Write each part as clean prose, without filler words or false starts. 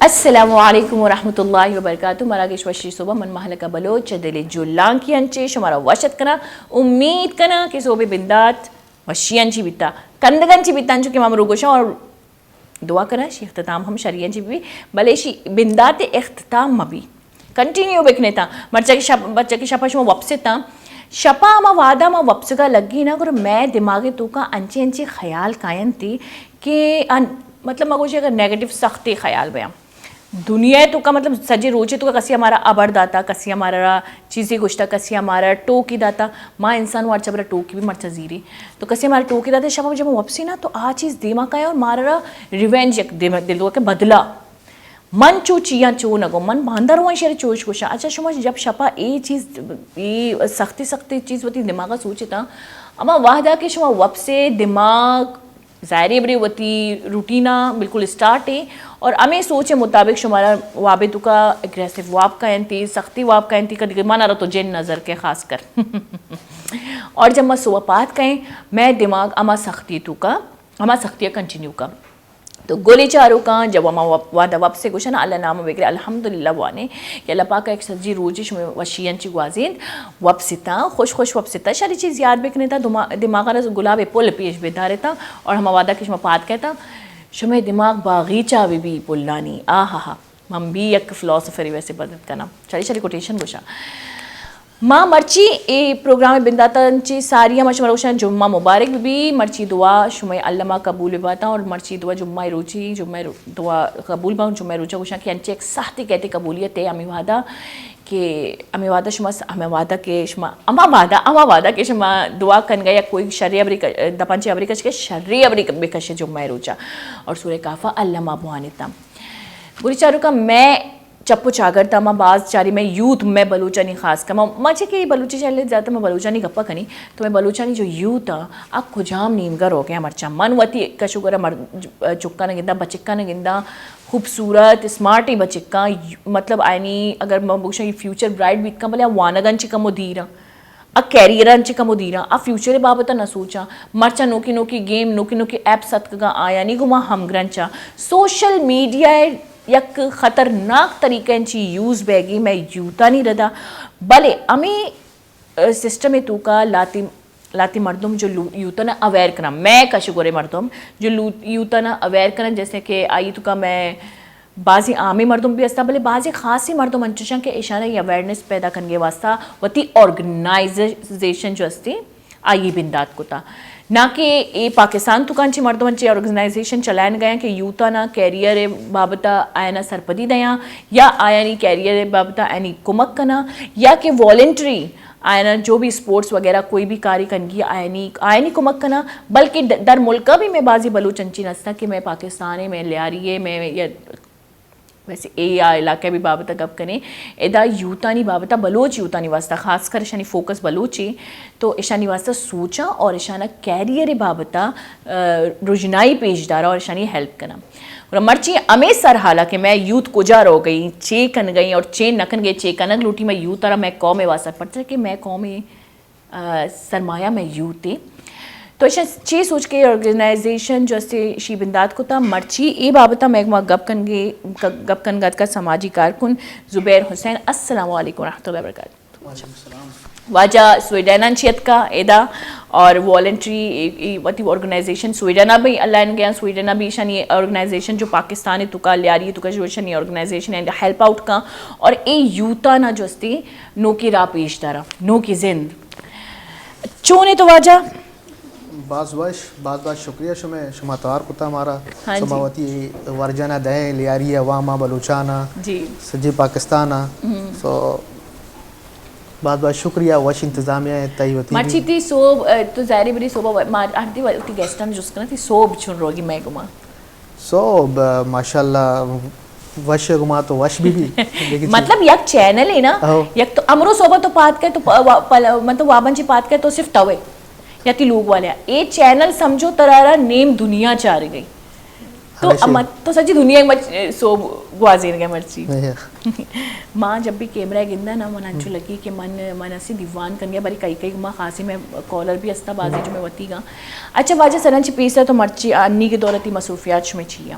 السلام علیکم ورحمۃ اللہ وبرکاتہ. مراکش وشی صوبہ من محلکہ بلوچ دل جولان کی انچے شمارا وشت کنا امید کنا کہ صوبے بندات وشیان چی بیتا کندگان چی بیتان چو کہ مام روگوشا اور دعا کنا شی اختتام ہم شریعن چی بھی بلے شی بندات اختتام مبی کنٹینیو بکنے تا بچہ کی شپا شما وپسے تا شپا اما وعدہ ما وپسگا لگی نا گر میں دماغی تو کا انچے خیال کائن تھی کہ مطلب مگوشی اگر نیگیٹو سختی خیال بیاں دنیا تو کا مطلب سجے روچے تو کا کسی ہمارا ابر داتا کسی ہمارا چیزیں گشتا کسی ہمارا ٹوکی داتا ماں انسان وار چبرا ٹوکی بھی مرچا زیری تو کسی ہمارا ٹوکی داتا شباب جب واپسی نا تو آ چیز دیما کا ہے اور مارا ریونج دل دو کے بدلا من چو چیاں چو نگو من باندر ہوا شیر چوش گوشا. اچھا شما جب شپا ای چیز ای سختی چیز ہوتی دماغا سوچے تا اما واحدہ کہ شما واپسے دماغ ظاہری بری وتی روٹینہ بالکل اسٹارٹ ہے اور ہمیں سوچے مطابق شمارا وابطوں کا اگریسو واب کا انتی سختی واب کا انتی کدی مانا رہا تو جن نظر کے خاص کر اور جب میں سوپات کہیں میں دماغ اما سختی تو کا اما سختیاں کنٹینیو کا تو گولی چاروں کا جب اما وعدہ واب سے گوشن اللہ نام وکر الحمدللہ وانے کہ اللہ پاک ایک سجی روجش میں وشیان چی گوازین واب ستا خوش واب ستا شاری چیز یاد بکنے تا دماغ رس گلاب پل پیش بیدارے تا اور ہما وعدہ کی شما پات کہتا شما دماغ باغیچہ بھی پلانی آہا من بھی یک فلسفری ویسے بدت کرنا شاری کوٹیشن گوشا ماں مرچی اے پروگرام بنداتا چی ساری ہم شمار روشن جمعہ مبارک بھی مرچی دعا شمع علمہ قبول باتا اور مرچی دعا جمعہ روچی جمعہ دعا قبول باؤں جمعہ روچا گوشن کہ انچے ایک سختی کہتے قبولیت ہے امی وعدہ کہ امی وعدہ شما امی وعدہ کے شما اما وعدہ کے شما دعا کن گیا کوئی شرعی ابری دپانچے ابری کچھ کے شرعی ابری بکشے جمعہ روچا اور سورہ کافہ علمہ بوانتا بری چاروں کا میں چپو چاگر تا ماں باز چاری میں یوتھ میں بلوچانی خاص کا مجھے کہ بلوچی چلے جاتا میں بلوچانی گپا کنی تو میں بلوچانی جو یوتھ آپ کجام نیمگر ہو گیا مرچا من وتی کشو گرہ چکا نہ گندا بچکا نہ گندا خوبصورت اسمارٹ ہی بچکا مطلب آئینی اگر میں بوشا یہ فیوچر برائٹ بیت کا بلے وانگان چکا مدیرہ کیریئران چکا مدیرہ فیوچر بابتا نہ سوچا مرچا نوکی گیم نوکی ایپ ستکا آیا نہیں گما ہم گرنچا سوشل میڈیا یک خطرناک طریقہ انچی یوز بیگی میں یوتا نہیں ردا بلے ہمیں سسٹم تو کا لاتی مردم جو یوتنا اویئر کرنا میں کشگورے مردم جو یوتنا اویئر کرنا جیسے کہ آئی تو کا میں بعضی عامی مردم بھی استا بلے بعضی خاصی مردم انچوشاں کے اشارہ یہ اویئرنس پیدا کرنگے واسطہ وتی آرگنائزیشن جو استی آئی بندات کو تا نہ کہ اے پاکستان تو کانچی مردم انچی آرگنائزیشن چلائن گئے کہ یوتا نا کیریئر بابتا آئینا سرپدی دیاں یا آئینی کیریئر بابتا آئینی کمک کنا یا کہ والنٹری آئینا جو بھی سپورٹس وغیرہ کوئی بھی کاری کنگی آئینی کمک کنا بلکہ در ملکہ بھی میں بازی بلوچ انچی نستا کہ میں پاکستانی میں لیاریے میں ویسے اے علاقہ بھی بابتا گپ کنے ادا یوتانی بابتا بلوچ یوتانی واسطہ خاص کر اشانی فوکس بلوچی تو اشانی واسطہ سوچا اور اشانہ کیریئر بابتا رجنائی پیش دارا اور اشانی ہیلپ کرنا اور مرچی ہمیں سر حالا کہ میں یوت کجا رو گئی چے کن گئی اور چے نکن گئی چے کنگ لوٹی میں یوت آرہا میں قوم واسطہ پڑتا ہے کہ میں قوم سرمایہ میں یوت تو ایسا چیز سوچ کے آرگنائزیشن جو اسے شی بندات کو تا مرچی اے بابتا میں گپ کن گت کا سماجی کارکن زبیر حسین السلام علیکم ورحمۃ اللہ وبرکاتہ واجہ سویڈن چیت کا ایدا اور والنٹری وتی آرگنائزیشن سویڈن بھی اللہ گیا سویڈن بھی شانی آرگنائزیشن جو پاکستانی تو کا لیاری تو کا جو شانی آرگنائزیشن ہے ہیلپ آؤٹ کا اور اے یوتا نا جو استی نو کی راہ پیش دارا نو کی زند چونے تو واجہ بعض شکریہ شما توار کتا ہمارا سماوتی ورجانہ دہیں لیاری عوامہ بلوچانہ سجی پاکستانہ سو بعض شکریہ وش انتظامیہ تیوتی مرچی تھی صوب تو ظاہری بری صوبہ آرتی والی گیسٹان جس کنا تھی صوب چھن روگی میں گما صوب ماشاءاللہ وش گما تو وش بھی مطلب یک چینل ہے نا یک تو امرو صوبہ تو پات کے تو مطلب وابن چی پات کے تو صرف توے یا تی لوگ والے اے چینل سمجھو ترارا نیم دنیا چار گئی تو سچی دنیا سو گوازین گئے مرچی ماں جب بھی کیمرہ گندہ نا من انچو لگی کہ من اسی دیوان کر گیا باری کئی ماں خاصی میں کالر بھی استا بازی جو میں وطی گا اچھا واجہ سرنچ پیسا تو مرچی آنی کے دولتی مصروفیات شمیں چیا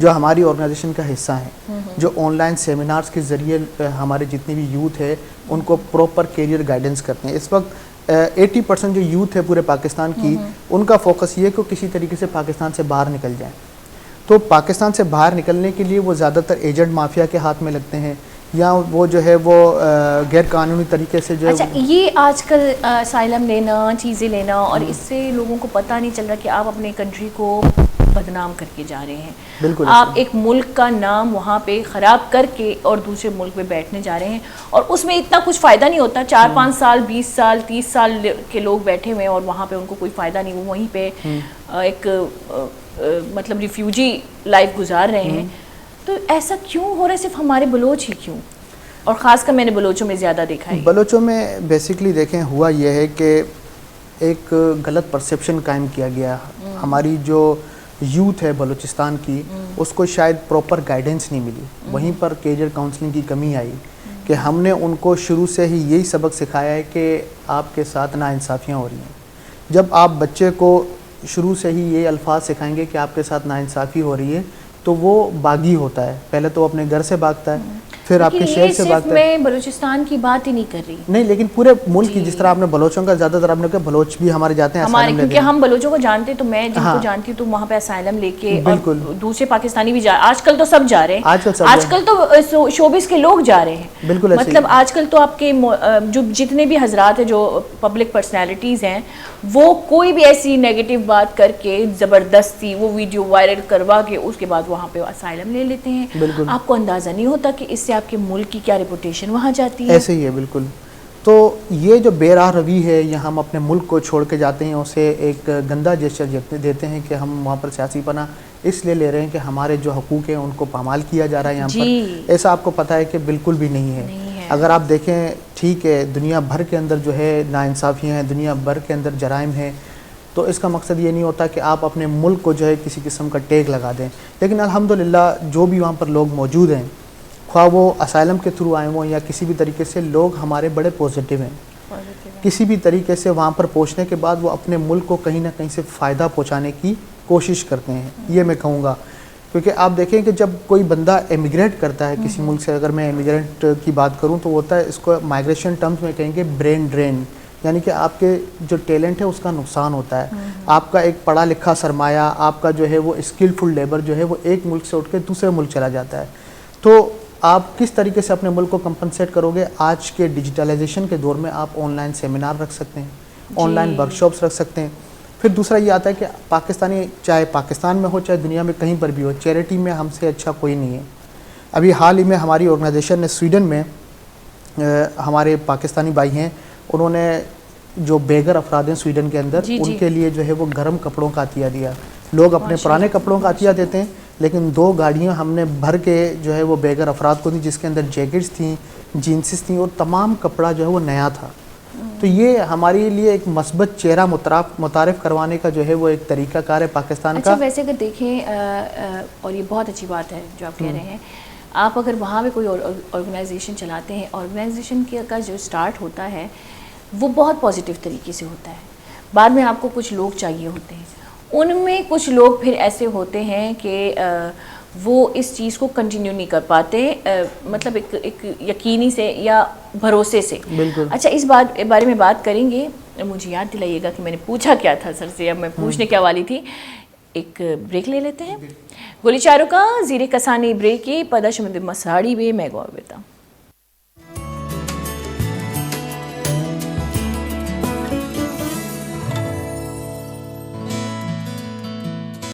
جو ہماری آرگنائزیشن کا حصہ ہیں، جو آن لائن سیمینارز کے ذریعے ہمارے جتنے بھی یوتھ ہے ان کو پراپر کیریئر گائیڈنس کرتے ہیں. اس وقت 80% جو یوتھ ہے پورے پاکستان کی، ان کا فوکس یہ ہے کہ کسی طریقے سے پاکستان سے باہر نکل جائیں. تو پاکستان سے باہر نکلنے کے لیے وہ زیادہ تر ایجنٹ مافیا کے ہاتھ میں لگتے ہیں، یا وہ جو ہے وہ غیر قانونی طریقے سے جو ہے. اچھا، یہ آج کل اسائلم لینا، چیزیں لینا، اور اس سے لوگوں کو پتہ نہیں چل رہا کہ آپ اپنے کنٹری کو بدنام کر کے جا رہے ہیں. بالکل آپ ایک ملک کا نام وہاں پہ خراب کر کے اور دوسرے ملک میں بیٹھنے جا رہے ہیں، اور اس میں اتنا کچھ فائدہ نہیں ہوتا. 4-5 سال 20 سال 30 سال کے لوگ بیٹھے ہوئے ہیں اور وہاں پہ ان کو کوئی فائدہ نہیں، وہ وہیں پہ ایک مطلب ریفیوجی لائف گزار رہے ہیں. تو ایسا کیوں ہو رہا ہے؟ صرف ہمارے بلوچ ہی کیوں؟ اور خاص کر میں نے بلوچوں میں زیادہ دیکھا ہے. بلوچوں میں بیسکلی دیکھیں ہوا یہ ہے کہ ایک غلط پرسیپشن قائم کیا گیا. ہماری جو یوتھ ہے بلوچستان کی، اس کو شاید پراپر گائیڈنس نہیں ملی. وہیں پر کیریئر کاؤنسلنگ کی کمی آئی کہ ہم نے ان کو شروع سے ہی یہی سبق سکھایا ہے کہ آپ کے ساتھ ناانصافیاں ہو رہی ہیں. جب آپ بچے کو شروع سے ہی یہ الفاظ سکھائیں گے کہ آپ کے ساتھ ناانصافی ہو رہی ہے، تو وہ باغی ہوتا ہے. پہلے تو وہ اپنے گھر سے بھاگتا ہے، پھر آپ کے شہر سے بھاگتا ہے. میں بلوچستان کی بات ہی نہیں کر رہی. نہیں، لیکن پورے ملک کی، جس طرح آپ نے بلوچوں کا زیادہ تر آپ نے کہا، بلوچ بھی ہمارے جاتے ہیں ہمارے، کیونکہ ہم بلوچوں کو جانتے ہیں، تو میں جن کو جانتی ہوں تو وہاں پہ اسائلم لے کے، اور دوسرے پاکستانی بھی آج کل تو سب جا رہے ہیں. آج کل تو شوبز کے لوگ جا رہے ہیں. بالکل، مطلب آج کل تو آپ کے جو جتنے بھی حضرات ہیں جو پبلک پرسنالٹیز ہیں، وہ کوئی بھی ایسی نیگیٹو بات کر کے زبردستی وہ ویڈیو وائرل کروا کے اس کے بعد وہاں پہ اسائلم لے لیتے ہیں. آپ کو اندازہ نہیں ہوتا کہ اس سے آپ کے ملک کی کیا ریپوٹیشن وہاں جاتی ہے. ایسے ہی ہے بالکل. تو یہ جو بے راہ روی ہے، یا ہم اپنے ملک کو چھوڑ کے جاتے ہیں، اسے ایک گندا جیسچر دیتے ہیں کہ ہم وہاں پر سیاسی پناہ اس لیے لے رہے ہیں کہ ہمارے جو حقوق ہیں ان کو پامال کیا جا رہا ہے یہاں پر. ایسا آپ کو پتہ ہے کہ بالکل بھی نہیں ہے. اگر آپ دیکھیں، ٹھیک ہے دنیا بھر کے اندر جو ہے ناانصافیاں ہیں، دنیا بھر کے اندر جرائم ہیں، تو اس کا مقصد یہ نہیں ہوتا کہ آپ اپنے ملک کو جو ہے کسی قسم کا ٹیگ لگا دیں. لیکن الحمدللہ جو بھی وہاں پر لوگ موجود ہیں، خواہ وہ اسائلم کے تھرو آئے ہوں یا کسی بھی طریقے سے، لوگ ہمارے بڑے پازیٹیو ہیں. کسی بھی طریقے سے وہاں پر پہنچنے کے بعد وہ اپنے ملک کو کہیں نہ کہیں سے فائدہ پہنچانے کی کوشش کرتے ہیں. یہ میں کہوں گا، کیونکہ آپ دیکھیں کہ جب کوئی بندہ ایمیگریٹ کرتا ہے کسی ملک سے، اگر میں ایمیگریٹ کی بات کروں تو ہوتا ہے، اس کو مائگریشن ٹرمز میں کہیں گے برین ڈرین، یعنی کہ آپ کے جو ٹیلنٹ ہے اس کا نقصان ہوتا ہے. آپ کا ایک پڑھا لکھا سرمایہ، آپ کا جو ہے وہ اسکلفل لیبر جو ہے وہ ایک ملک سے اٹھ کے دوسرے ملک چلا جاتا ہے. تو آپ کس طریقے سے اپنے ملک کو کمپنسیٹ کرو گے؟ آج کے ڈیجیٹلائزیشن کے دور میں آپ آن لائن سیمینار رکھ سکتے ہیں، آن لائن ورک شاپس رکھ سکتے ہیں. پھر دوسرا یہ آتا ہے کہ پاکستانی، چاہے پاکستان میں ہو چاہے دنیا میں کہیں پر بھی ہو، چیریٹی میں ہم سے اچھا کوئی نہیں ہے. ابھی حال ہی میں ہماری آرگنائزیشن نے سویڈن میں، ہمارے پاکستانی بھائی ہیں، انہوں نے جو بیگر افراد ہیں سویڈن کے اندر، ان کے لیے جو ہے وہ گرم کپڑوں کا عطیہ دیا. لوگ اپنے پرانے کپڑوں کا عطیہ دیتے ہیں، لیکن 2 گاڑیاں ہم نے بھر کے جو ہے وہ بیگر افراد کو دی، جس کے اندر جیکٹس تھیں، جینسز تھیں، اور تمام کپڑا جو ہے وہ نیا تھا. تو یہ ہمارے لیے ایک مثبت چہرہ متعارف کروانے کا جو ہے وہ ایک طریقہ کار ہے پاکستان کا. اچھا، ویسے اگر دیکھیں، اور یہ بہت اچھی بات ہے جو آپ کہہ رہے ہیں، آپ اگر وہاں پہ کوئی آرگنائزیشن چلاتے ہیں، آرگنائزیشن کا جو اسٹارٹ ہوتا ہے وہ بہت پازیٹیو طریقے سے ہوتا ہے. بعد میں آپ کو کچھ لوگ چاہیے ہوتے ہیں، ان میں کچھ لوگ پھر ایسے ہوتے ہیں کہ وہ اس چیز کو کنٹینیو نہیں کر پاتے، مطلب ایک یقینی سے یا بھروسے سے. اچھا، اس بارے میں بات کریں گے. مجھے یاد دلائیے گا کہ میں نے پوچھا کیا تھا سر سے، اب میں پوچھنے کیا والی تھی. ایک بریک لے لیتے ہیں. گولی چاروں کا زیر کسانی بریک پدا شمد مساڑی بے میں گو بیتا.